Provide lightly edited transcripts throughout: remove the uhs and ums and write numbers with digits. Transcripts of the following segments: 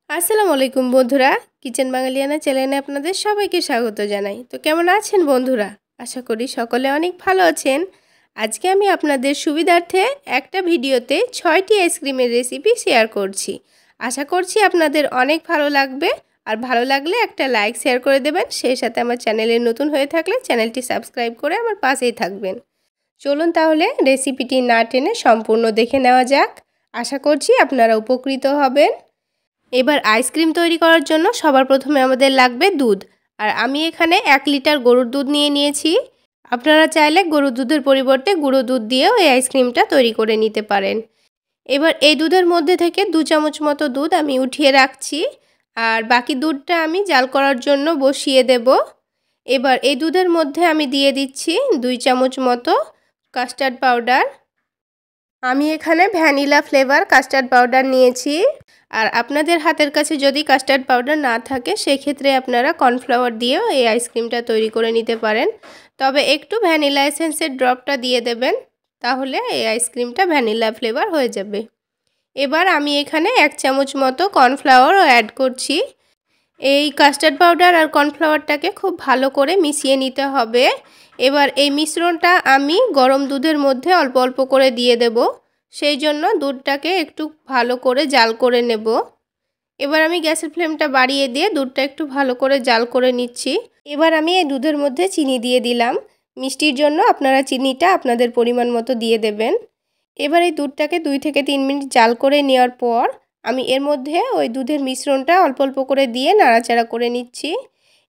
আসসালামু আলাইকুম বন্ধুরা, কিচেন বাঙালিয়ানা চ্যানেলে আপনাদের সবাইকে স্বাগত জানাই। তো কেমন আছেন বন্ধুরা? আশা করি সকলে অনেক ভালো আছেন। আজকে আমি আপনাদের সুবিধার্থে একটা ভিডিওতে 6টি আইসক্রিমের রেসিপি শেয়ার করছি। আশা করছি আপনাদের অনেক ভালো লাগবে। আর ভালো লাগলে একটা লাইক শেয়ার করে দেবেন। সেই সাথে আমার চ্যানেলে নতুন হয়ে থাকলে চ্যানেলটি সাবস্ক্রাইব করে আমার পাশেই থাকবেন। চলুন তাহলে রেসিপিটি না টেনে সম্পূর্ণ দেখে নেওয়া যাক। আশা করছি আপনারা উপকৃত হবেন। এবার আইসক্রিম তৈরি করার জন্য সবার প্রথমে আমাদের লাগবে দুধ। আর আমি এখানে 1 লিটার গরুর দুধ নিয়েছি। আপনারা চাইলে গরুর দুধের পরিবর্তে গুঁড়ো দুধ দিয়েও এই আইসক্রিমটা তৈরি করে নিতে পারেন। এবার এই দুধের মধ্যে থেকে 2 চামচ মতো দুধ আমি উঠিয়ে রাখছি। আর বাকি দুধটা আমি জাল করার জন্য বসিয়ে দেব। এবার এই দুধের মধ্যে আমি দিয়ে দিচ্ছি 2 চামচ মতো কাস্টার্ড পাউডার। আমি এখানে ভ্যানিলা ফ্লেভার কাস্টার্ড পাউডার নিয়েছি। আর আপনাদের হাতের কাছে যদি কাস্টার্ড পাউডার না থাকে সেক্ষেত্রে আপনারা কর্নফ্লাওয়ার দিয়েও এই আইসক্রিমটা তৈরি করে নিতে পারেন। তবে একটু ভ্যানিলা এসেন্সের ড্রপটা দিয়ে দেবেন, তাহলে এই আইসক্রিমটা ভ্যানিলা ফ্লেভার হয়ে যাবে। এবার আমি এখানে 1 চামচ মতো কর্নফ্লাওয়ারও অ্যাড করছি। এই কাস্টার্ড পাউডার আর কর্নফ্লাওয়ারটাকে খুব ভালো করে মিশিয়ে নিতে হবে। এবার এই মিশ্রণটা আমি গরম দুধের মধ্যে অল্প অল্প করে দিয়ে দেব। সেই জন্য দুধটাকে একটু ভালো করে জাল করে নেব। এবার আমি গ্যাসের ফ্লেমটা বাড়িয়ে দিয়ে দুধটা একটু ভালো করে জাল করে নিচ্ছি। এবার আমি এই দুধের মধ্যে চিনি দিয়ে দিলাম। মিষ্টির জন্য আপনারা চিনিটা আপনাদের পরিমাণ মতো দিয়ে দেবেন। এবার এই দুধটাকে 2 থেকে 3 মিনিট জাল করে নেওয়ার পর আমি এর মধ্যে ওই দুধের মিশ্রণটা অল্প অল্প করে দিয়ে নাড়াচাড়া করে নিচ্ছি।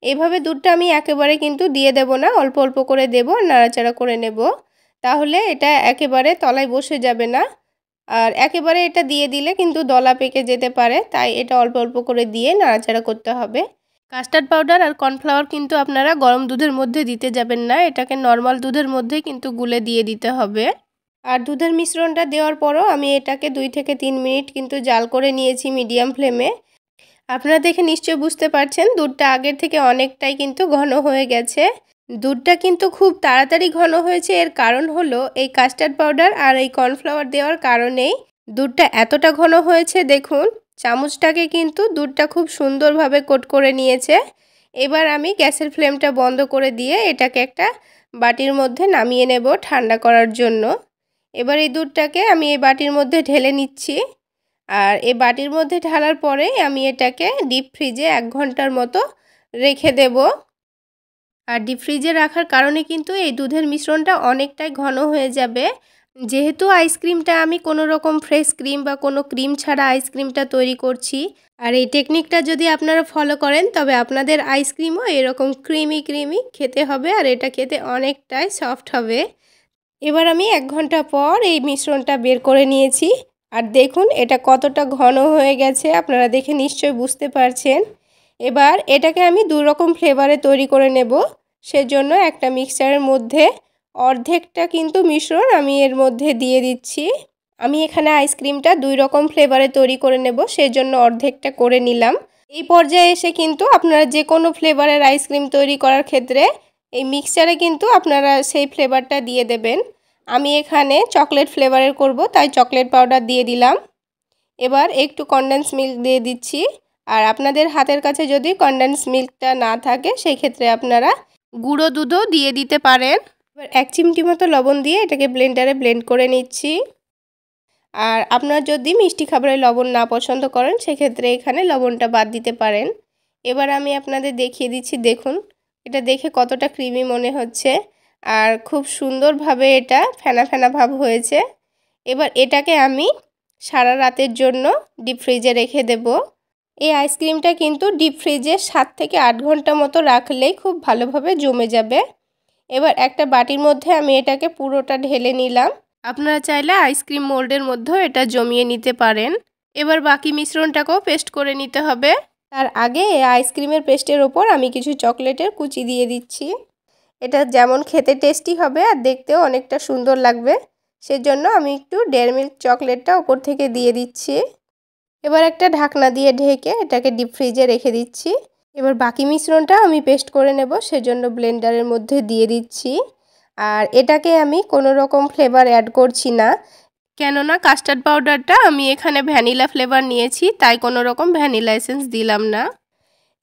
এভাবে দুধটা আমি একেবারে কিন্তু দিয়ে দেব না, অল্প অল্প করে দেব, নাড়াচাড়া করে নেব। তাহলে এটা একেবারে তলায় বসে যাবে না। আর একেবারে এটা দিয়ে দিলে কিন্তু দলা পেকে যেতে পারে, তাই এটা অল্প অল্প করে দিয়ে নাড়াচাড়া করতে হবে। কাস্টার্ড পাউডার আর কর্নফ্লাওয়ার কিন্তু আপনারা গরম দুধের মধ্যে দিতে যাবেন না, এটাকে নর্মাল দুধের মধ্যে কিন্তু গুলে দিয়ে দিতে হবে। আর দুধের মিশ্রণটা দেওয়ার পরও আমি এটাকে 2 থেকে 3 মিনিট কিন্তু জাল করে নিয়েছি মিডিয়াম ফ্লেমে। আপনারা দেখে নিশ্চয়ই বুঝতে পারছেন দুধটা আগের থেকে অনেকটাই কিন্তু ঘন হয়ে গেছে। দুধটা কিন্তু খুব তাড়াতাড়ি ঘন হয়েছে, এর কারণ হলো এই কাস্টার্ড পাউডার আর এই কর্নফ্লাওয়ার দেওয়ার কারণেই দুধটা এতটা ঘন হয়েছে। দেখুন, চামচটাকে কিন্তু দুধটা খুব সুন্দরভাবে কোট করে নিয়েছে। এবার আমি গ্যাসের ফ্লেমটা বন্ধ করে দিয়ে এটাকে একটা বাটির মধ্যে নামিয়ে নেব ঠান্ডা করার জন্য। এবার এই দুধটাকে আমি এই বাটির মধ্যে ঢেলে নিচ্ছি। আর এই বাটির মধ্যে ঢালার পরে আমি এটাকে ডিপ ফ্রিজে 1 ঘন্টার মতো রেখে দেব। আর ডিপ ফ্রিজে রাখার কারণে কিন্তু এই দুধের মিশ্রণটা অনেকটাই ঘন হয়ে যাবে। যেহেতু আইসক্রিমটা আমি কোনো রকম ফ্রেশ ক্রিম বা কোনো ক্রিম ছাড়া আইসক্রিমটা তৈরি করছি, আর এই টেকনিকটা যদি আপনারা ফলো করেন তবে আপনাদের আইসক্রিমও এরকম ক্রিমি ক্রিমি খেতে হবে, আর এটা খেতে অনেকটাই সফট হবে। এবার আমি 1 ঘন্টা পর এই মিশ্রণটা বের করে নিয়েছি। আর দেখুন এটা কতটা ঘন হয়ে গেছে, আপনারা দেখে নিশ্চয়ই বুঝতে পারছেন। এবার এটাকে আমি 2 রকম ফ্লেভারে তৈরি করে নেব। সেজন্য একটা মিক্সচারের মধ্যে অর্ধেকটা কিন্তু মিশ্রণ আমি এর মধ্যে দিয়ে দিচ্ছি। আমি এখানে আইসক্রিমটা 2 রকম ফ্লেভারে তৈরি করে নেব, সেজন্য অর্ধেকটা করে নিলাম। এই পর্যায়ে এসে কিন্তু আপনারা যে কোনো ফ্লেভারের আইসক্রিম তৈরি করার ক্ষেত্রে এই মিক্সচারে কিন্তু আপনারা সেই ফ্লেভারটা দিয়ে দেবেন। আমি এখানে চকলেট ফ্লেভারের করব, তাই চকলেট পাউডার দিয়ে দিলাম। এবার একটু কনডেন্স মিল্ক দিয়ে দিচ্ছি। আর আপনাদের হাতের কাছে যদি কনডেন্স মিল্কটা না থাকে সেই ক্ষেত্রে আপনারা গুঁড়ো দুধও দিয়ে দিতে পারেন। এবার 1 চিমটি মতো লবণ দিয়ে এটাকে ব্লেন্ডারে ব্লেন্ড করে নিচ্ছি। আর আপনারা যদি মিষ্টি খাবারে লবণ না পছন্দ করেন সেক্ষেত্রে এখানে লবণটা বাদ দিতে পারেন। এবার আমি আপনাদের দেখিয়ে দিচ্ছি, দেখুন এটা দেখে কতটা ক্রিমি মনে হচ্ছে, আর খুব সুন্দরভাবে এটা ফেনা ফেনা ভাব হয়েছে। এবার এটাকে আমি সারা রাতের জন্য ডিপ ফ্রিজে রেখে দেব। এই আইসক্রিমটা কিন্তু ডিপ ফ্রিজে 7 থেকে 8 ঘন্টা মতো রাখলেই খুব ভালোভাবে জমে যাবে। এবার একটা বাটির মধ্যে আমি এটাকে পুরোটা ঢেলে নিলাম। আপনারা চাইলে আইসক্রিম মোল্ডের মধ্যেও এটা জমিয়ে নিতে পারেন। এবার বাকি মিশ্রণটাকেও পেস্ট করে নিতে হবে। তার আগে এই আইসক্রিমের পেস্টের ওপর আমি কিছু চকলেটের কুচি দিয়ে দিচ্ছি। এটা যেমন খেতে টেস্টি হবে আর দেখতেও অনেকটা সুন্দর লাগবে, সেজন্য আমি একটু ডেয়ারি মিল্ক চকলেটটা ওপর থেকে দিয়ে দিচ্ছি। এবার একটা ঢাকনা দিয়ে ঢেকে এটাকে ডিপ ফ্রিজে রেখে দিচ্ছি। এবার বাকি মিশ্রণটা আমি পেস্ট করে নেব, সেজন্য ব্লেন্ডারের মধ্যে দিয়ে দিচ্ছি। আর এটাকে আমি কোনো রকম ফ্লেভার অ্যাড করছি না, কেননা কাস্টার্ড পাউডারটা আমি এখানে ভ্যানিলা ফ্লেভার নিয়েছি, তাই কোনো রকম ভ্যানিলা এসেন্স দিলাম না।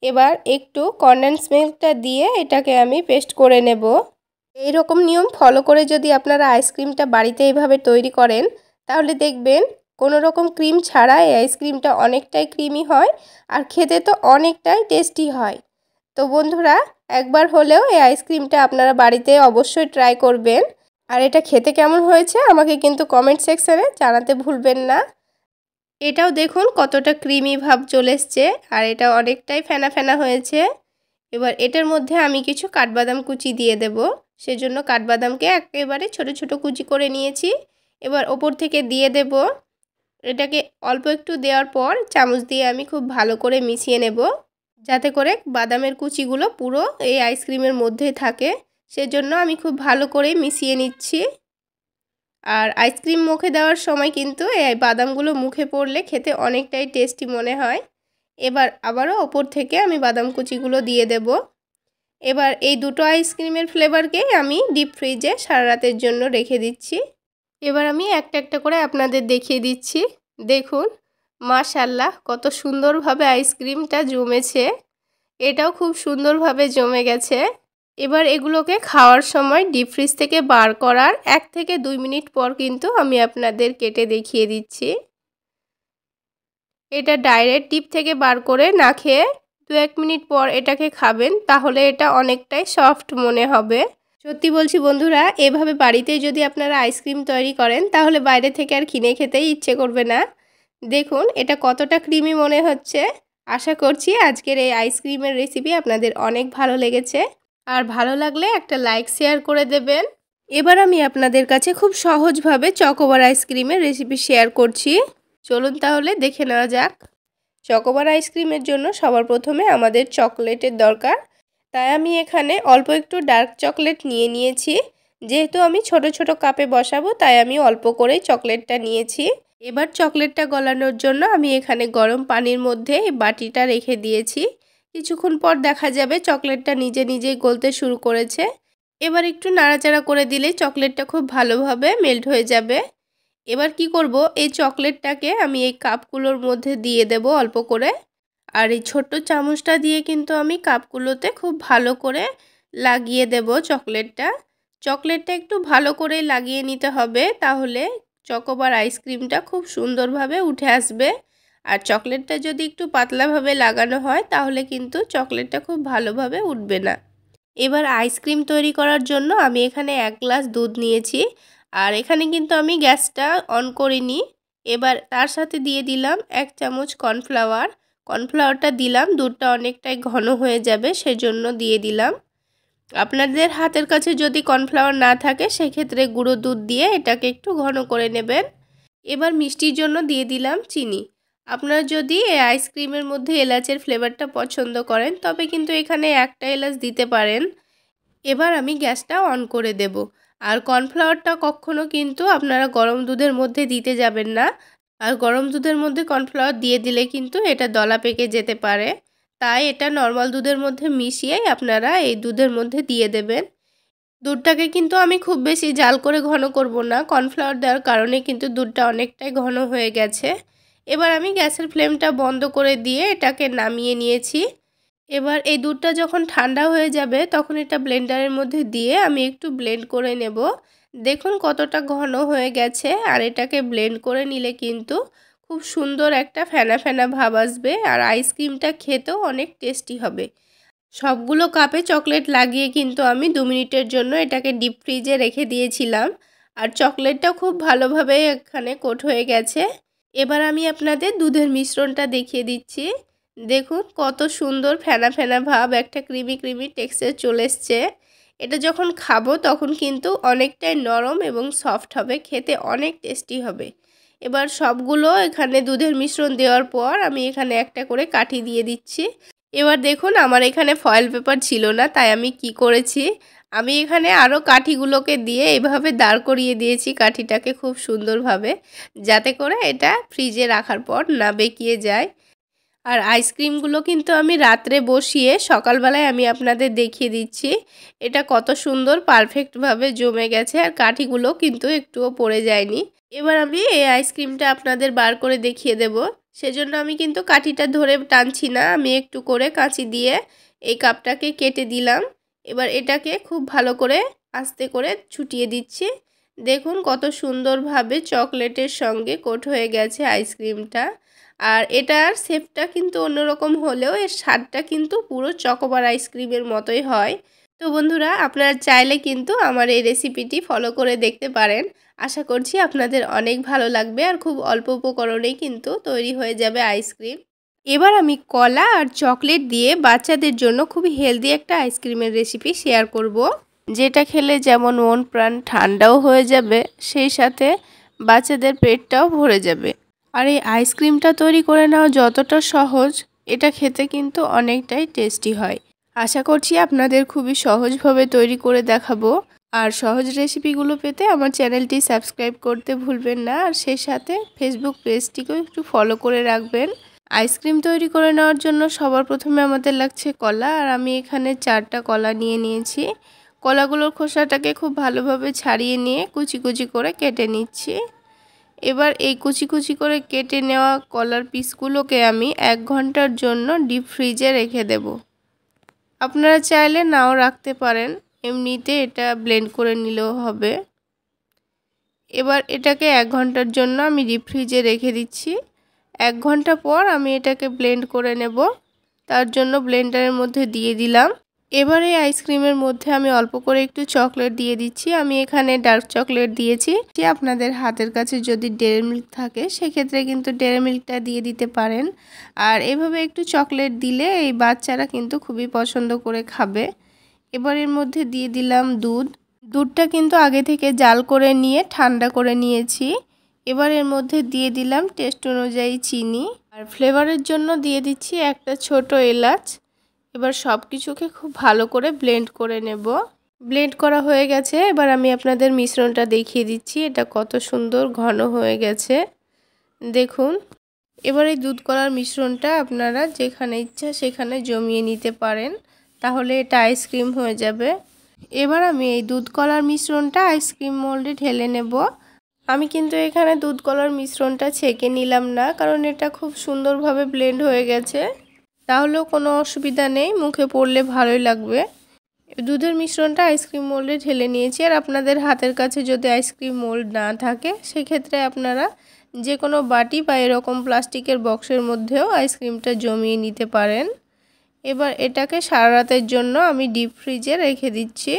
এবার একটু কনডেন্স মিল্কটা দিয়ে এটাকে আমি পেস্ট করে নেব। এই রকম নিয়ম ফলো করে যদি আপনারা আইসক্রিমটা বাড়িতে এইভাবে তৈরি করেন, তাহলে দেখবেন কোনো রকম ক্রিম ছাড়া এই আইসক্রিমটা অনেকটাই ক্রিমি হয় আর খেতে তো অনেকটাই টেস্টি হয়। তো বন্ধুরা, একবার হলেও এই আইসক্রিমটা আপনারা বাড়িতে অবশ্যই ট্রাই করবেন। আর এটা খেতে কেমন হয়েছে আমাকে কিন্তু কমেন্ট সেকশানে জানাতে ভুলবেন না। এটাও দেখুন কতটা ক্রিমি ভাব চলে এসছে আর এটা অনেকটাই ফেনা ফেনা হয়েছে। এবার এটার মধ্যে আমি কিছু কাঠবাদাম কুচি দিয়ে দেব। সেজন্য কাঠবাদামকে একেবারে ছোট ছোট কুচি করে নিয়েছি। এবার ওপর থেকে দিয়ে দেব। এটাকে অল্প একটু দেওয়ার পর চামচ দিয়ে আমি খুব ভালো করে মিশিয়ে নেব, যাতে করে বাদামের কুচিগুলো পুরো এই আইসক্রিমের মধ্যেই থাকে। সেজন্য আমি খুব ভালো করে মিশিয়ে নিচ্ছি। আর আইসক্রিম মুখে দেওয়ার সময় কিন্তু এই বাদামগুলো মুখে পড়লে খেতে অনেকটাই টেস্টি মনে হয়। এবার আবারও ওপর থেকে আমি বাদাম কুচিগুলো দিয়ে দেব। এবার এই দুটো আইসক্রিমের ফ্লেভারকে আমি ডিপ ফ্রিজে সারা রাতের জন্য রেখে দিচ্ছি। এবার আমি একটা একটা করে আপনাদের দেখিয়ে দিচ্ছি। দেখুন মাশাআল্লাহ কত সুন্দরভাবে আইসক্রিমটা জমেছে। এটাও খুব সুন্দরভাবে জমে গেছে। এবার এগুলোকে খাওয়ার সময় ডিপ ফ্রিজ থেকে বার করার 1 থেকে 2 মিনিট পর কিন্তু আমি আপনাদের কেটে দেখিয়ে দিচ্ছি। এটা ডাইরেক্ট ডিপ থেকে বার করে না খেয়ে 2-1 মিনিট পর এটাকে খাবেন, তাহলে এটা অনেকটাই সফট মনে হবে। সত্যি বলছি বন্ধুরা, এভাবে বাড়িতেই যদি আপনারা আইসক্রিম তৈরি করেন তাহলে বাইরে থেকে আর কিনে খেতেই ইচ্ছে করবে না। দেখুন এটা কতটা ক্রিমি মনে হচ্ছে। আশা করছি আজকের এই আইসক্রিমের রেসিপি আপনাদের অনেক ভালো লেগেছে। আর ভালো লাগলে একটা লাইক শেয়ার করে দেবেন। এবার আমি আপনাদের কাছে খুব সহজভাবে চকোবার আইসক্রিমের রেসিপি শেয়ার করছি। চলুন তাহলে দেখে নেওয়া যাক। চকোবার আইসক্রিমের জন্য সবার প্রথমে আমাদের চকলেটের দরকার। তাই আমি এখানে অল্প একটু ডার্ক চকলেট নিয়ে নিয়েছি। যেহেতু আমি ছোট ছোট কাপে বসাবো তাই আমি অল্প করেই চকলেটটা নিয়েছি। এবার চকলেটটা গলানোর জন্য আমি এখানে গরম পানির মধ্যে এই বাটিটা রেখে দিয়েছি। কিছুক্ষণ পর দেখা যাবে চকলেটটা নিজে নিজেই গলতে শুরু করেছে। এবার একটু নাড়াচাড়া করে দিলেই চকলেটটা খুব ভালোভাবে মেল্ট হয়ে যাবে। এবার কি করব, এই চকলেটটাকে আমি এই কাপগুলোর মধ্যে দিয়ে দেব অল্প করে। আর এই ছোট্ট চামচটা দিয়ে কিন্তু আমি কাপগুলোতে খুব ভালো করে লাগিয়ে দেব চকলেটটা। চকলেটটা একটু ভালো করে লাগিয়ে নিতে হবে, তাহলে চকোবার আইসক্রিমটা খুব সুন্দরভাবে উঠে আসবে। আর চকলেটটা যদি একটু পাতলাভাবে লাগানো হয় তাহলে কিন্তু চকলেটটা খুব ভালোভাবে উঠবে না। এবার আইসক্রিম তৈরি করার জন্য আমি এখানে 1 গ্লাস দুধ নিয়েছি। আর এখানে কিন্তু আমি গ্যাসটা অন করিনি। এবার তার সাথে দিয়ে দিলাম 1 চামচ কর্নফ্লাওয়ার। কর্নফ্লাওয়ারটা দিলাম, দুধটা অনেকটাই ঘন হয়ে যাবে সেজন্য দিয়ে দিলাম। আপনাদের হাতের কাছে যদি কর্নফ্লাওয়ার না থাকে সেক্ষেত্রে গুঁড়ো দুধ দিয়ে এটাকে একটু ঘন করে নেবেন। এবার মিষ্টির জন্য দিয়ে দিলাম চিনি। আপনারা যদি এই আইসক্রিমের মধ্যে এলাচের ফ্লেভারটা পছন্দ করেন তবে কিন্তু এখানে একটা এলাচ দিতে পারেন। এবার আমি গ্যাসটা অন করে দেব। আর কর্নফ্লাওয়ারটা কখনো কিন্তু আপনারা গরম দুধের মধ্যে দিতে যাবেন না। আর গরম দুধের মধ্যে কর্নফ্লাওয়ার দিয়ে দিলে কিন্তু এটা দলা পেকে যেতে পারে। তাই এটা নর্মাল দুধের মধ্যে মিশিয়ে আপনারা এই দুধের মধ্যে দিয়ে দেবেন। দুধটাকে কিন্তু আমি খুব বেশি জাল করে ঘন করব না, কর্নফ্লাওয়ার দেওয়ার কারণে কিন্তু দুধটা অনেকটাই ঘন হয়ে গেছে। এবার আমি গ্যাসের ফ্লেমটা বন্ধ করে দিয়ে এটাকে নামিয়ে নিয়েছি। এবার এই দুধটা যখন ঠান্ডা হয়ে যাবে তখন এটা ব্লেন্ডারের মধ্যে দিয়ে আমি একটু ব্লেন্ড করে নেব। দেখুন কতটা ঘন হয়ে গেছে। আর এটাকে ব্লেন্ড করে নিলে কিন্তু খুব সুন্দর একটা ফেনা ফেনা ভাব আসবে আর আইসক্রিমটা খেতেও অনেক টেস্টি হবে। সবগুলো কাপে চকলেট লাগিয়ে কিন্তু আমি 2 মিনিটের জন্য এটাকে ডিপ ফ্রিজে রেখে দিয়েছিলাম। আর চকলেটটাও খুব ভালোভাবে এখানে কোট হয়ে গেছে। এবার আমি আপনাদের দুধের মিশ্রণটা দেখিয়ে দিচ্ছি। দেখুন কত সুন্দর ফেনা ফেনা ভাব, একটা ক্রিমি ক্রিমি টেক্সচার চলে এসছে। এটা যখন খাবো তখন কিন্তু অনেকটাই নরম এবং সফট হবে, খেতে অনেক টেস্টি হবে। এবার সবগুলো এখানে দুধের মিশ্রণ দেওয়ার পর আমি এখানে একটা করে কাঠি দিয়ে দিচ্ছি। এবার দেখুন আমার এখানে ফয়েল পেপার ছিল না, তাই আমি কি করেছি, আমি এখানে আরও কাঠিগুলোকে দিয়ে এভাবে দাঁড় করিয়ে দিয়েছি কাঠিটাকে খুব সুন্দরভাবে, যাতে করে এটা ফ্রিজে রাখার পর না বেঁকিয়ে যায়। আর আইসক্রিমগুলো কিন্তু আমি রাত্রে বসিয়ে সকালবেলায় আমি আপনাদের দেখিয়ে দিচ্ছি। এটা কত সুন্দর পারফেক্টভাবে জমে গেছে আর কাঠিগুলো কিন্তু একটুও পড়ে যায়নি। এবার আমি এই আইসক্রিমটা আপনাদের বার করে দেখিয়ে দেব। সেজন্য আমি কিন্তু কাঠিটা ধরে টানছি না, আমি একটু করে কাঁচি দিয়ে এই কাপটাকে কেটে দিলাম। এবার এটাকে খুব ভালো করে আস্তে করে ছুটিয়ে দিচ্ছি। দেখুন কত সুন্দরভাবে চকলেটের সঙ্গে কোট হয়ে গেছে আইসক্রিমটা। আর এটার শেপটা কিন্তু অন্যরকম হলেও এর স্বাদটা কিন্তু পুরো চকোবার আইসক্রিমের মতোই হয়। তো বন্ধুরা, আপনারা চাইলে কিন্তু আমার এই রেসিপিটি ফলো করে দেখতে পারেন। আশা করছি আপনাদের অনেক ভালো লাগবে আর খুব অল্প উপকরণেই কিন্তু তৈরি হয়ে যাবে আইসক্রিম। এবার আমি কলা আর চকলেট দিয়ে বাচ্চাদের জন্য খুবই হেলদি একটা আইসক্রিমের রেসিপি শেয়ার করব, যেটা খেলে যেমন মন প্রাণ ঠান্ডাও হয়ে যাবে, সেই সাথে বাচ্চাদের পেটটাও ভরে যাবে। আর এই আইসক্রিমটা তৈরি করে নেওয়া যতটা সহজ, এটা খেতে কিন্তু অনেকটাই টেস্টি হয়। আশা করছি আপনাদের খুবই সহজভাবে তৈরি করে দেখাবো। আর সহজ রেসিপিগুলো পেতে আমার চ্যানেলটি সাবস্ক্রাইব করতে ভুলবেন না, আর সেই সাথে ফেসবুক পেজটিকেও একটু ফলো করে রাখবেন। আইসক্রিম তৈরি করে নেওয়ার জন্য সবার প্রথমে আমাদের লাগছে কলা, আর আমি এখানে 4টা কলা নিয়ে নিয়েছি। কলাগুলোর খোসাটাকে খুব ভালোভাবে ছাড়িয়ে নিয়ে কুচি কুচি করে কেটে নিচ্ছি। এবার এই কুচি কুচি করে কেটে নেওয়া কলার পিসগুলোকে আমি 1 ঘন্টার জন্য ডিপ ফ্রিজে রেখে দেব। আপনারা চাইলে নাও রাখতে পারেন, এমনিতে এটা ব্লেন্ড করে নিলেও হবে। এবার এটাকে 1 ঘন্টার জন্য আমি ডিপ ফ্রিজে রেখে দিচ্ছি। 1 ঘন্টা পর আমি এটাকে ব্লেন্ড করে নেব। তার জন্য ব্লেন্ডারের মধ্যে দিয়ে দিলাম। এবার এই আইসক্রিমের মধ্যে আমি অল্প করে একটু চকলেট দিয়ে দিচ্ছি। আমি এখানে ডার্ক চকলেট দিয়েছি। আপনাদের হাতের কাছে যদি ডেয়ারি মিল্ক থাকে সেক্ষেত্রে কিন্তু ডেয়ারি মিল্কটা দিয়ে দিতে পারেন। আর এভাবে একটু চকলেট দিলে এই বাচ্চারা কিন্তু খুবই পছন্দ করে খাবে। এবার এর মধ্যে দিয়ে দিলাম দুধ। দুধটা কিন্তু আগে থেকে জাল করে নিয়ে ঠান্ডা করে নিয়েছি। এবার এর মধ্যে দিয়ে দিলাম টেস্ট অনুযায়ী চিনি, আর ফ্লেভারের জন্য দিয়ে দিচ্ছি একটা ছোট এলাচ। এবার সব কিছুকে খুব ভালো করে ব্লেন্ড করে নেব। ব্লেন্ড করা হয়ে গেছে। এবার আমি আপনাদের মিশ্রণটা দেখিয়ে দিচ্ছি, এটা কত সুন্দর ঘন হয়ে গেছে দেখুন। এবার এই দুধ কলার মিশ্রণটা আপনারা যেখানে ইচ্ছা সেখানে জমিয়ে নিতে পারেন, তাহলে এটা আইসক্রিম হয়ে যাবে। এবার আমি এই দুধ কলার মিশ্রণটা আইসক্রিম মোল্ডে ঢেলে নেব। আমি কিন্তু এখানে দুধ কলার মিশ্রণটা ছেঁকে নিলাম না, কারণ এটা খুব সুন্দরভাবে ব্লেন্ড হয়ে গেছে। তাহলেও কোনো অসুবিধা নেই, মুখে পড়লে ভালোই লাগবে। দুধের মিশ্রণটা আইসক্রিম মোল্ডে ঢেলে নিয়েছি। আর আপনাদের হাতের কাছে যদি আইসক্রিম মোল্ড না থাকে সেক্ষেত্রে আপনারা যে কোনো বাটি বা এরকম প্লাস্টিকের বক্সের মধ্যেও আইসক্রিমটা জমিয়ে নিতে পারেন। এবার এটাকে সারা রাতের জন্য আমি ডিপ ফ্রিজে রেখে দিচ্ছি।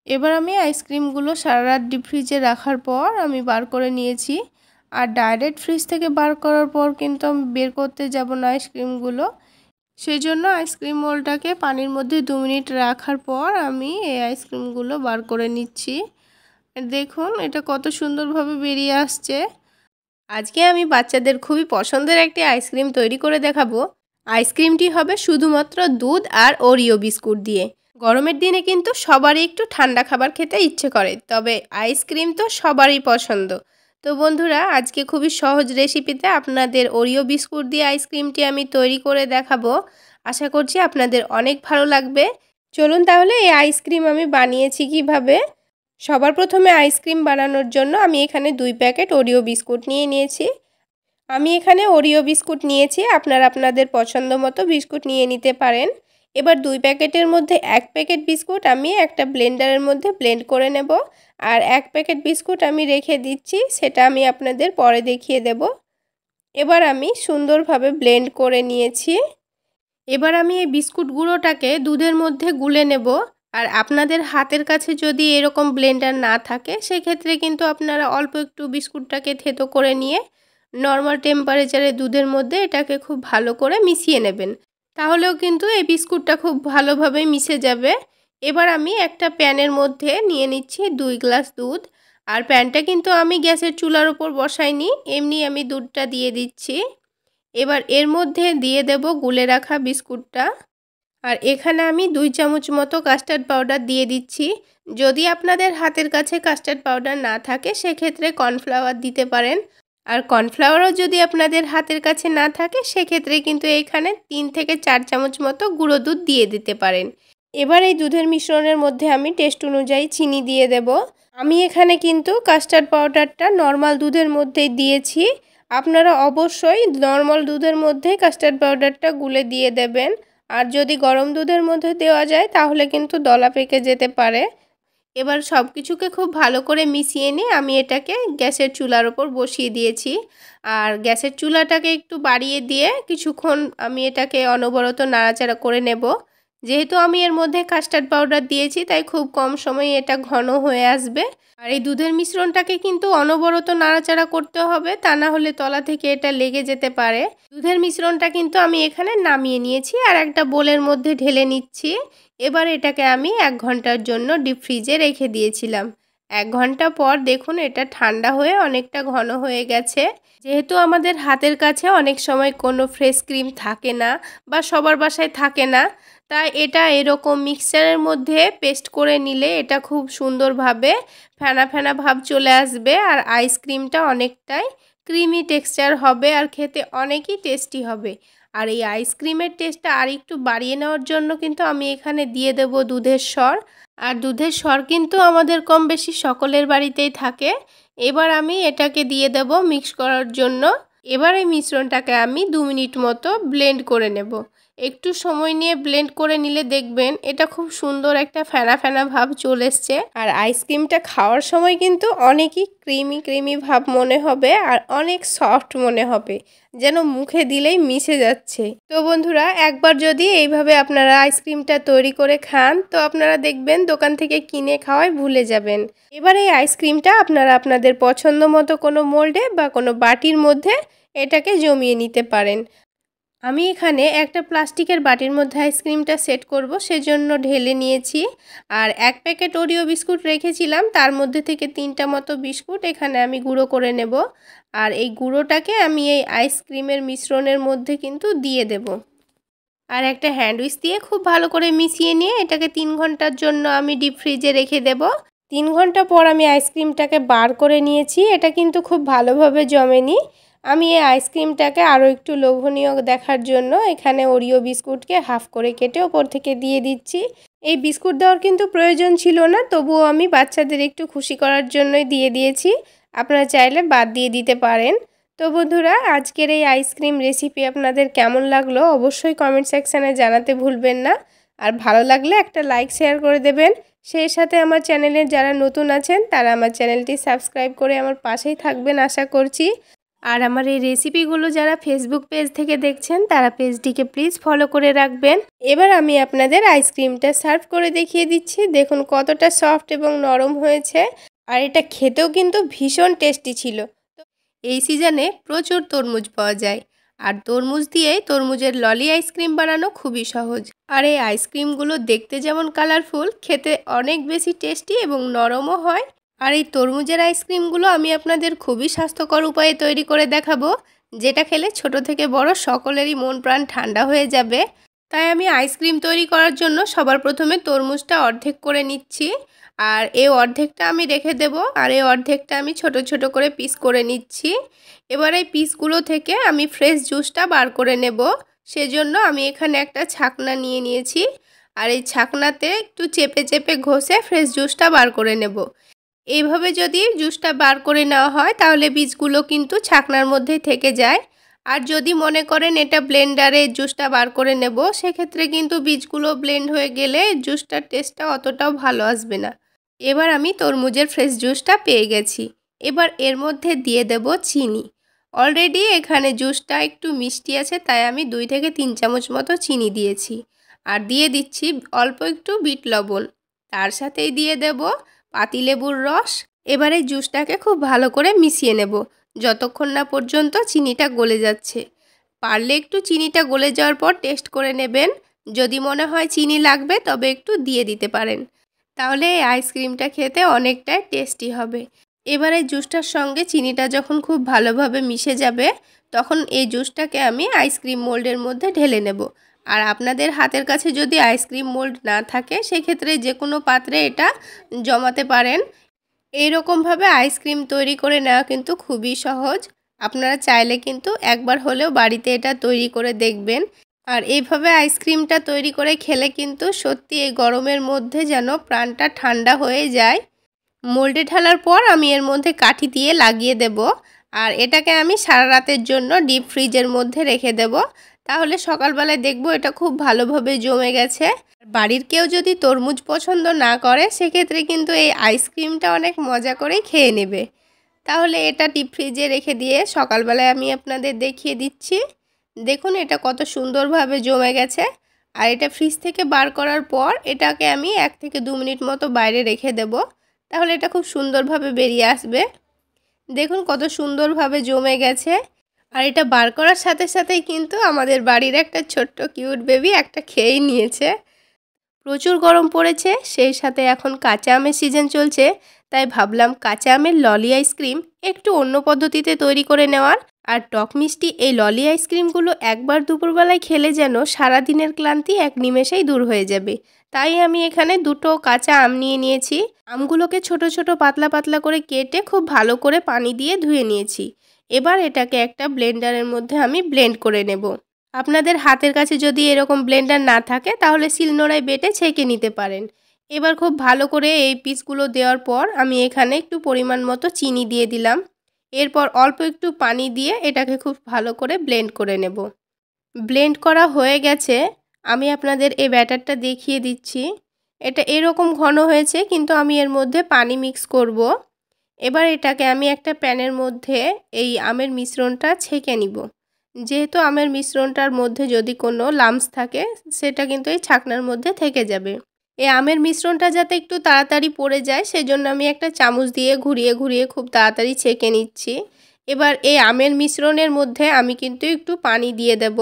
এবার আমি আইসক্রিমগুলো সারা রাত ডিপ ফ্রিজে রাখার পর আমি বার করে নিয়েছি। আর ডাইরেক্ট ফ্রিজ থেকে বার করার পর কিন্তু আমি বের করতে যাব না আইসক্রিমগুলো। সেই জন্য আইসক্রিম মোল্ডটাকে পানির মধ্যে 2 মিনিট রাখার পর আমি এই আইসক্রিমগুলো বার করে নিচ্ছি। দেখুন এটা কত সুন্দরভাবে বেরিয়ে আসছে। আজকে আমি বাচ্চাদের খুবই পছন্দের একটি আইসক্রিম তৈরি করে দেখাবো। আইসক্রিমটি হবে শুধুমাত্র দুধ আর ওরিও বিস্কুট দিয়ে। গরমের দিনে কিন্তু সবারই একটু ঠান্ডা খাবার খেতে ইচ্ছে করে, তবে আইসক্রিম তো সবারই পছন্দ। তো বন্ধুরা, আজকে খুবই সহজ রেসিপিতে আপনাদের ওরিও বিস্কুট দিয়ে আইসক্রিমটি আমি তৈরি করে দেখাবো। আশা করছি আপনাদের অনেক ভালো লাগবে। চলুন তাহলে এই আইসক্রিম আমি বানিয়েছি কিভাবে। সবার প্রথমে আইসক্রিম বানানোর জন্য আমি এখানে 2 প্যাকেট ওরিও বিস্কুট নিয়েছি। আমি এখানে ওরিও বিস্কুট নিয়েছি, আপনারা আপনাদের পছন্দ মতো বিস্কুট নিয়ে নিতে পারেন। এবার 2 প্যাকেটের মধ্যে 1 প্যাকেট বিস্কুট আমি একটা ব্লেন্ডারের মধ্যে ব্লেন্ড করে নেব। আর 1 প্যাকেট বিস্কুট আমি রেখে দিচ্ছি, সেটা আমি আপনাদের পরে দেখিয়ে দেব। এবার আমি সুন্দরভাবে ব্লেন্ড করে নিয়েছি। এবার আমি এই বিস্কুট গুঁড়োটাকে দুধের মধ্যে গুলে নেব। আর আপনাদের হাতের কাছে যদি এরকম ব্লেন্ডার না থাকে সেক্ষেত্রে কিন্তু আপনারা অল্প একটু বিস্কুটটাকে থেতো করে নিয়ে নর্মাল টেম্পারেচারে দুধের মধ্যে এটাকে খুব ভালো করে মিশিয়ে নেবেন, তাহলেও কিন্তু এই বিস্কুটটা খুব ভালোভাবে মিশে যাবে। এবার আমি একটা প্যানের মধ্যে নিয়ে নিচ্ছি 2 গ্লাস দুধ। আর প্যানটা কিন্তু আমি গ্যাসের চুলার উপর বসাইনি, এমনি আমি দুধটা দিয়ে দিচ্ছি। এবার এর মধ্যে দিয়ে দেব গুলে রাখা বিস্কুটটা। আর এখানে আমি 2 চামচ মতো কাস্টার্ড পাউডার দিয়ে দিচ্ছি। যদি আপনাদের হাতের কাছে কাস্টার্ড পাউডার না থাকে সেক্ষেত্রে কর্নফ্লাওয়ার দিতে পারেন। আর কর্নফ্লাওয়ারও যদি আপনাদের হাতের কাছে না থাকে সেক্ষেত্রে কিন্তু এইখানে 3 থেকে 4 চামচ মতো গুঁড়ো দুধ দিয়ে দিতে পারেন। এবার এই দুধের মিশ্রণের মধ্যে আমি টেস্ট অনুযায়ী চিনি দিয়ে দেব। আমি এখানে কিন্তু কাস্টার্ড পাউডারটা নর্মাল দুধের মধ্যেই দিয়েছি। আপনারা অবশ্যই নর্মাল দুধের মধ্যে কাস্টার্ড পাউডারটা গুলে দিয়ে দেবেন। আর যদি গরম দুধের মধ্যে দেওয়া যায় তাহলে কিন্তু দলা পেকে যেতে পারে। এবার সব কিছুকে খুব ভালো করে মিশিয়ে নিয়ে আমি এটাকে গ্যাসের চুলার ওপর বসিয়ে দিয়েছি। আর গ্যাসের চুলাটাকে একটু বাড়িয়ে দিয়ে কিছুক্ষণ আমি এটাকে অনবরত নাড়াচাড়া করে নেব। যেহেতু আমি এর মধ্যে কাস্টার্ড পাউডার দিয়েছি তাই খুব কম সময়ে এটা ঘন হয়ে আসবে। আর এই দুধের মিশ্রণটাকে কিন্তু অনবরত নাড়াচাড়া করতে হবে, তা না হলে তলা থেকে এটা লেগে যেতে পারে। দুধের মিশ্রণটা কিন্তু আমি এখানে নামিয়ে নিয়েছি আর একটা বোলের মধ্যে ঢেলে নিচ্ছি। এবার এটাকে আমি 1 ঘন্টার জন্য ডিপ ফ্রিজে রেখে দিয়েছিলাম। 1 ঘন্টা পর দেখুন এটা ঠান্ডা হয়ে অনেকটা ঘন হয়ে গেছে। যেহেতু আমাদের হাতের কাছে অনেক সময় কোনো ফ্রেশ ক্রিম থাকে না বা সবার বাসায় থাকে না, তাই এটা এরকম মিক্সচারের মধ্যে পেস্ট করে নিলে এটা খুব সুন্দরভাবে ফেনা ফেনা ভাব চলে আসবে আর আইসক্রিমটা অনেকটাই ক্রিমি টেক্সচার হবে আর খেতে অনেকই টেস্টি হবে। আর এই আইসক্রিমের টেস্টটা আর একটু বাড়িয়ে নেওয়ার জন্য কিন্তু আমি এখানে দিয়ে দেব দুধের সর। আর দুধের সর কিন্তু আমাদের কম বেশি সকলের বাড়িতেই থাকে। এবার আমি এটাকে দিয়ে দেব মিক্স করার জন্য। এবার এই মিশ্রণটাকে আমি 2 মিনিট মতো ব্লেন্ড করে নেব। একটু সময় নিয়ে ব্লেন্ড করে নিলে দেখবেন এটা খুব সুন্দর একটা ফেনা ফেনা ভাব চলে এসছে। আর আইসক্রিমটা খাওয়ার সময় কিন্তু অনেকই ক্রিমি ক্রিমি ভাব মনে হবে আর অনেক সফট মনে হবে, যেন মুখে দিলেই মিশে যাচ্ছে। তো বন্ধুরা, একবার যদি এইভাবে আপনারা আইসক্রিমটা তৈরি করে খান তো আপনারা দেখবেন দোকান থেকে কিনে খাওয়াই ভুলে যাবেন। এবার এই আইসক্রিমটা আপনারা আপনাদের পছন্দ মতো কোনো মোল্ডে বা কোনো বাটির মধ্যে এটাকে জমিয়ে নিতে পারেন। আমি এখানে একটা প্লাস্টিকের বাটির মধ্যে আইসক্রিমটা সেট করব, সেজন্য ঢেলে নিয়েছি। আর 1 প্যাকেট ওরিও বিস্কুট রেখেছিলাম, তার মধ্যে থেকে 3টা মতো বিস্কুট এখানে আমি গুঁড়ো করে নেব। আর এই গুঁড়োটাকে আমি এই আইসক্রিমের মিশ্রণের মধ্যে কিন্তু দিয়ে দেব। আর একটা হ্যান্ড উইচ দিয়ে খুব ভালো করে মিশিয়ে নিয়ে এটাকে 3 ঘন্টার জন্য আমি ডিপ ফ্রিজে রেখে দেব। 3 ঘন্টা পর আমি আইসক্রিমটাকে বার করে নিয়েছি। এটা কিন্তু খুব ভালোভাবে জমেনি। আমি এই আইসক্রিমটাকে আরও একটু লোভনীয় দেখার জন্য এখানে ওরিও বিস্কুটকে হাফ করে কেটে ওপর থেকে দিয়ে দিচ্ছি। এই বিস্কুট দেওয়ার কিন্তু প্রয়োজন ছিল না, তবুও আমি বাচ্চাদের একটু খুশি করার জন্যই দিয়ে দিয়েছি। আপনারা চাইলে বাদ দিয়ে দিতে পারেন। তো বন্ধুরা, আজকের এই আইসক্রিম রেসিপি আপনাদের কেমন লাগলো অবশ্যই কমেন্ট সেকশানে জানাতে ভুলবেন না। আর ভালো লাগলে একটা লাইক শেয়ার করে দেবেন। সেই সাথে আমার চ্যানেলে যারা নতুন আছেন তারা আমার চ্যানেলটি সাবস্ক্রাইব করে আমার পাশেই থাকবেন আশা করছি। আর আমার এই রেসিপিগুলো যারা ফেসবুক পেজ থেকে দেখছেন তারা পেজটিকে প্লিজ ফলো করে রাখবেন। এবার আমি আপনাদের আইসক্রিমটা সার্ভ করে দেখিয়ে দিচ্ছি। দেখুন কতটা সফট এবং নরম হয়েছে। আর এটা খেতেও কিন্তু ভীষণ টেস্টি ছিল। এই সিজনে প্রচুর তরমুজ পাওয়া যায় আর তরমুজ দিয়েই তরমুজের ললি আইসক্রিম বানানো খুবই সহজ। আর এই আইসক্রিমগুলো দেখতে যেমন কালারফুল, খেতে অনেক বেশি টেস্টি এবং নরমও হয়। আর এই তরমুজের আইসক্রিমগুলো আমি আপনাদের খুবই স্বাস্থ্যকর উপায়ে তৈরি করে দেখাবো, যেটা খেলে ছোট থেকে বড় সকলেরই মন প্রাণ ঠান্ডা হয়ে যাবে। তাই আমি আইসক্রিম তৈরি করার জন্য সবার প্রথমে তরমুজটা অর্ধেক করে নিচ্ছি। আর এই অর্ধেকটা আমি রেখে দেব আর এই অর্ধেকটা আমি ছোট ছোট করে পিস করে নিচ্ছি। এবার এই পিসগুলো থেকে আমি ফ্রেশ জুসটা বার করে নেব। সেজন্য আমি এখানে একটা ছাকনা নিয়ে নিয়েছি আর এই ছাকনাতে একটু চেপে চেপে ঘষে ফ্রেশ জুসটা বার করে নেব। এইভাবে যদি জুসটা বার করে নেওয়া হয় তাহলে বীজগুলো কিন্তু ছাকনার মধ্যেই থেকে যায়। আর যদি মনে করেন এটা ব্লেন্ডারে জুসটা বার করে নেব, সেক্ষেত্রে কিন্তু বীজগুলো ব্লেন্ড হয়ে গেলে জুসটার টেস্টটা অতটাও ভালো আসবে না। এবার আমি তরমুজের ফ্রেশ জুসটা পেয়ে গেছি। এবার এর মধ্যে দিয়ে দেব চিনি। অলরেডি এখানে জুসটা একটু মিষ্টি আছে, তাই আমি 2 থেকে 3 চামচ মতো চিনি দিয়েছি। আর দিয়ে দিচ্ছি অল্প একটু বিট লবণ। তার সাথেই দিয়ে দেব পাতিলেবুর রস। এবারে জুসটাকে খুব ভালো করে মিশিয়ে নেব যতক্ষণ না পর্যন্ত চিনিটা গলে যাচ্ছে। পারলে একটু চিনিটা গলে যাওয়ার পর টেস্ট করে নেবেন। যদি মনে হয় চিনি লাগবে তবে একটু দিয়ে দিতে পারেন, তাহলে এই আইসক্রিমটা খেতে অনেকটাই টেস্টি হবে। এবারে জুসটার সঙ্গে চিনিটা যখন খুব ভালোভাবে মিশে যাবে তখন এই জুসটাকে আমি আইসক্রিম মোল্ডের মধ্যে ঢেলে নেব। আর আপনাদের হাতের কাছে যদি আইসক্রিম মোল্ড না থাকে সেক্ষেত্রে যে কোনো পাত্রে এটা জমাতে পারেন। এই রকমভাবে আইসক্রিম তৈরি করে নেওয়া কিন্তু খুবই সহজ। আপনারা চাইলে কিন্তু একবার হলেও বাড়িতে এটা তৈরি করে দেখবেন। আর এইভাবে আইসক্রিমটা তৈরি করে খেলে কিন্তু সত্যি এই গরমের মধ্যে যেন প্রাণটা ঠান্ডা হয়ে যায়। মোল্ডে ঢালার পর আমি এর মধ্যে কাঠি দিয়ে লাগিয়ে দেব। আর এটাকে আমি সারা রাতের জন্য ডিপ ফ্রিজের মধ্যে রেখে দেব। তাহলে সকালবেলায় দেখব এটা খুব ভালোভাবে জমে গেছে। বাড়ির কেউ যদি তরমুজ পছন্দ না করে সেক্ষেত্রে কিন্তু এই আইসক্রিমটা অনেক মজা করেই খেয়ে নেবে। তাহলে এটা ডিপ ফ্রিজে রেখে দিয়ে সকালবেলায় আমি আপনাদের দেখিয়ে দিচ্ছি। দেখুন এটা কত সুন্দরভাবে জমে গেছে। আর এটা ফ্রিজ থেকে বার করার পর এটাকে আমি 1 থেকে 2 মিনিট মতো বাইরে রেখে দেব। তাহলে এটা খুব সুন্দরভাবে বেরিয়ে আসবে। দেখুন কত সুন্দরভাবে জমে গেছে। আর এটা বার করার সাথে সাথেই কিন্তু আমাদের বাড়ির একটা ছোট্ট কিউট বেবি একটা খেয়েই নিয়েছে। প্রচুর গরম পড়েছে, সেই সাথে এখন কাঁচা আমের সিজন চলছে, তাই ভাবলাম কাঁচা আমের ললি আইসক্রিম একটু অন্য পদ্ধতিতে তৈরি করে নেওয়ার। আর টক মিষ্টি এই ললি আইসক্রিমগুলো একবার দুপুরবেলায় খেলে যেন সারাদিনের ক্লান্তি এক নিমেষেই দূর হয়ে যাবে। তাই আমি এখানে 2টো কাঁচা আম নিয়ে নিয়েছি। আমগুলোকে ছোট ছোট পাতলা পাতলা করে কেটে খুব ভালো করে পানি দিয়ে ধুয়ে নিয়েছি। এবার এটাকে একটা ব্লেন্ডারের মধ্যে আমি ব্লেন্ড করে নেব। আপনাদের হাতের কাছে যদি এরকম ব্লেন্ডার না থাকে তাহলে শিলনোড়ায় বেটে ছেঁকে নিতে পারেন। এবার খুব ভালো করে এই পিসগুলো দেওয়ার পর আমি এখানে একটু পরিমাণ মতো চিনি দিয়ে দিলাম। এরপর অল্প একটু পানি দিয়ে এটাকে খুব ভালো করে ব্লেন্ড করে নেব। ব্লেন্ড করা হয়ে গেছে। আমি আপনাদের এই ব্যাটারটা দেখিয়ে দিচ্ছি। এটা এরকম ঘন হয়েছে, কিন্তু আমি এর মধ্যে পানি মিক্স করব। এবার এটাকে আমি একটা প্যানের মধ্যে এই আমের মিশ্রণটা ছেঁকে নিব। যেহেতু আমের মিশ্রণটার মধ্যে যদি কোনো লাম্পস থাকে সেটা কিন্তু এই ছাকনার মধ্যে থেকে যাবে। এই আমের মিশ্রণটা যাতে একটু তাড়াতাড়ি পড়ে যায় সেজন্য আমি একটা চামচ দিয়ে ঘুরিয়ে ঘুরিয়ে খুব তাড়াতাড়ি ছেঁকে নিচ্ছি। এবার এই আমের মিশ্রণের মধ্যে আমি কিন্তু একটু পানি দিয়ে দেব।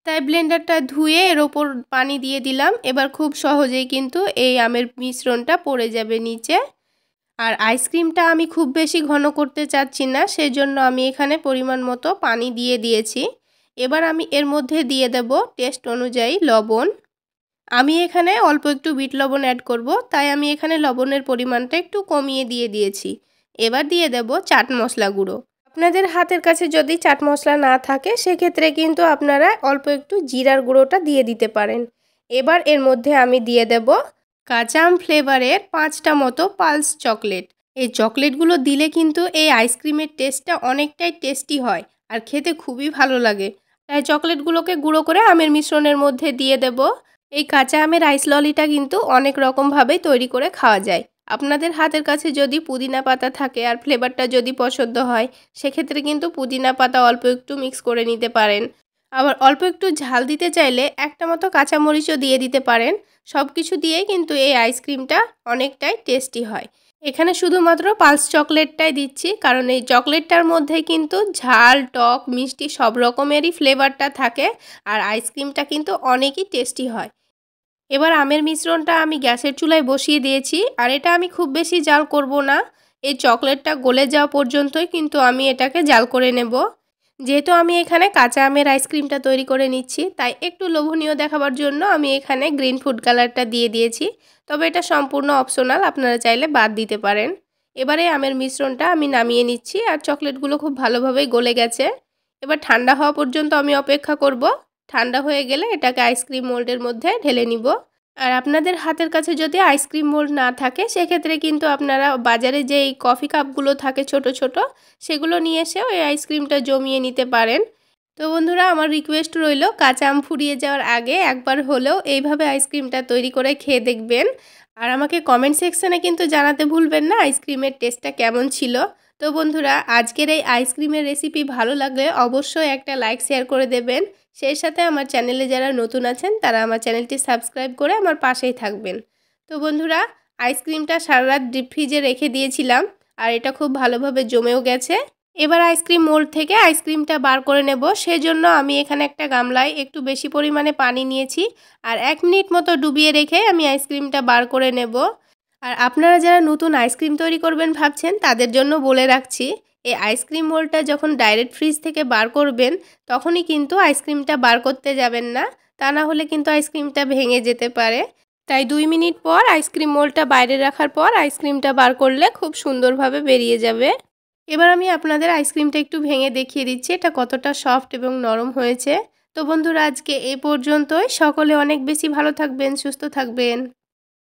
তাই ব্লেন্ডারটা ধুয়ে এর ওপর পানি দিয়ে দিলাম। এবার খুব সহজেই কিন্তু এই আমের মিশ্রণটা পড়ে যাবে নিচে। আর আইসক্রিমটা আমি খুব বেশি ঘন করতে চাচ্ছি না, সেজন্য আমি এখানে পরিমাণ মতো পানি দিয়ে দিয়েছি। এবার আমি এর মধ্যে দিয়ে দেব টেস্ট অনুযায়ী লবণ। আমি এখানে অল্প একটু বিট লবণ অ্যাড করব, তাই আমি এখানে লবণের পরিমাণটা একটু কমিয়ে দিয়েছি। এবার দিয়ে দেব চাট মশলা গুঁড়ো। আপনাদের হাতের কাছে যদি চাট মশলা না থাকে সেক্ষেত্রে কিন্তু আপনারা অল্প একটু জিরার গুঁড়োটা দিয়ে দিতে পারেন। এবার এর মধ্যে আমি দিয়ে দেব কাঁচা আম ফ্লেভারের 5টা মতো পালস চকলেট। এই চকলেটগুলো দিলে কিন্তু এই আইসক্রিমের টেস্টটা অনেকটাই টেস্টি হয় আর খেতে খুবই ভালো লাগে। তাই চকলেটগুলোকে গুঁড়ো করে আমের মিশ্রণের মধ্যে দিয়ে দেব। এই কাঁচা আমের আইস ললিটা কিন্তু অনেক রকমভাবেই তৈরি করে খাওয়া যায়। আপনাদের হাতের কাছে যদি পুদিনা পাতা থাকে আর ফ্লেভারটা যদি পছন্দ হয় সেক্ষেত্রে কিন্তু পুদিনা পাতা অল্প একটু মিক্স করে নিতে পারেন। আবার অল্প একটু ঝাল দিতে চাইলে একটা মতো কাঁচামরিচও দিয়ে দিতে পারেন। সব কিছু দিয়েই কিন্তু এই আইসক্রিমটা অনেকটাই টেস্টি হয়। এখানে শুধুমাত্র পালস চকলেটটাই দিচ্ছি, কারণ এই চকলেটটার মধ্যে কিন্তু ঝাল, টক, মিষ্টি সব রকমেরই ফ্লেভারটা থাকে আর আইসক্রিমটা কিন্তু অনেকই টেস্টি হয়। এবার আমের মিশ্রণটা আমি গ্যাসের চুলায় বসিয়ে দিয়েছি। আর এটা আমি খুব বেশি জাল করব না, এই চকলেটটা গলে যাওয়া পর্যন্তই কিন্তু আমি এটাকে জাল করে নেব। যেহেতু আমি এখানে কাঁচা আমের আইসক্রিমটা তৈরি করে নিচ্ছি তাই একটু লোভনীয় দেখাবার জন্য আমি এখানে গ্রিন ফুড কালারটা দিয়ে দিয়েছি। তবে এটা সম্পূর্ণ অপশনাল, আপনারা চাইলে বাদ দিতে পারেন। এবারে আমের মিশ্রণটা আমি নামিয়ে নিচ্ছি আর চকলেটগুলো খুব ভালোভাবেই গলে গেছে। এবার ঠান্ডা হওয়া পর্যন্ত আমি অপেক্ষা করব। ঠান্ডা হয়ে গেলে এটাকে আইসক্রিম মোল্ডের মধ্যে ঢেলে নিব। আর আপনাদের হাতের কাছে যদি আইসক্রিম মোল্ড না থাকে সেক্ষেত্রে কিন্তু আপনারা বাজারে যেই কফি কাপগুলো থাকে ছোট ছোট সেগুলো নিয়ে এসেও এই আইসক্রিমটা জমিয়ে নিতে পারেন। তো বন্ধুরা, আমার রিকোয়েস্ট রইল কাঁচা আম ফুরিয়ে যাওয়ার আগে একবার হলেও এইভাবে আইসক্রিমটা তৈরি করে খেয়ে দেখবেন। আর আমাকে কমেন্ট সেকশানে কিন্তু জানাতে ভুলবেন না আইসক্রিমের টেস্টটা কেমন ছিল। তো বন্ধুরা, আজকের এই আইসক্রিমের রেসিপি ভালো লাগলে অবশ্যই একটা লাইক শেয়ার করে দেবেন। সেই সাথে আমার চ্যানেলে যারা নতুন আছেন তারা আমার চ্যানেলটি সাবস্ক্রাইব করে আমার পাশেই থাকবেন। তো বন্ধুরা, আইসক্রিমটা সারা রাত ডিপ ফ্রিজে রেখে দিয়েছিলাম আর এটা খুব ভালোভাবে জমেও গেছে। এবার আইসক্রিম মোল্ড থেকে আইসক্রিমটা বার করে নেব। সেজন্য আমি এখানে একটা গামলায় একটু বেশি পরিমাণে পানি নিয়েছি আর 1 মিনিট মতো ডুবিয়ে রেখে আমি আইসক্রিমটা বার করে নেব। আর আপনারা যারা নতুন আইসক্রিম তৈরি করবেন ভাবছেন তাদের জন্য বলে রাখছি, এই আইসক্রিম মোল্ডটা যখন ডাইরেক্ট ফ্রিজ থেকে বার করবেন তখনই কিন্তু আইসক্রিমটা বার করতে যাবেন না, তা না হলে কিন্তু আইসক্রিমটা ভেঙে যেতে পারে। তাই 2 মিনিট পর আইসক্রিম মোল্ডটা বাইরে রাখার পর আইসক্রিমটা বার করলে খুব সুন্দরভাবে বেরিয়ে যাবে। এবার আমি আপনাদের আইসক্রিমটা একটু ভেঙে দেখিয়ে দিচ্ছি এটা কতটা সফট এবং নরম হয়েছে। তো বন্ধুরা আজকে এই পর্যন্তই। সকলে অনেক বেশি ভালো থাকবেন, সুস্থ থাকবেন।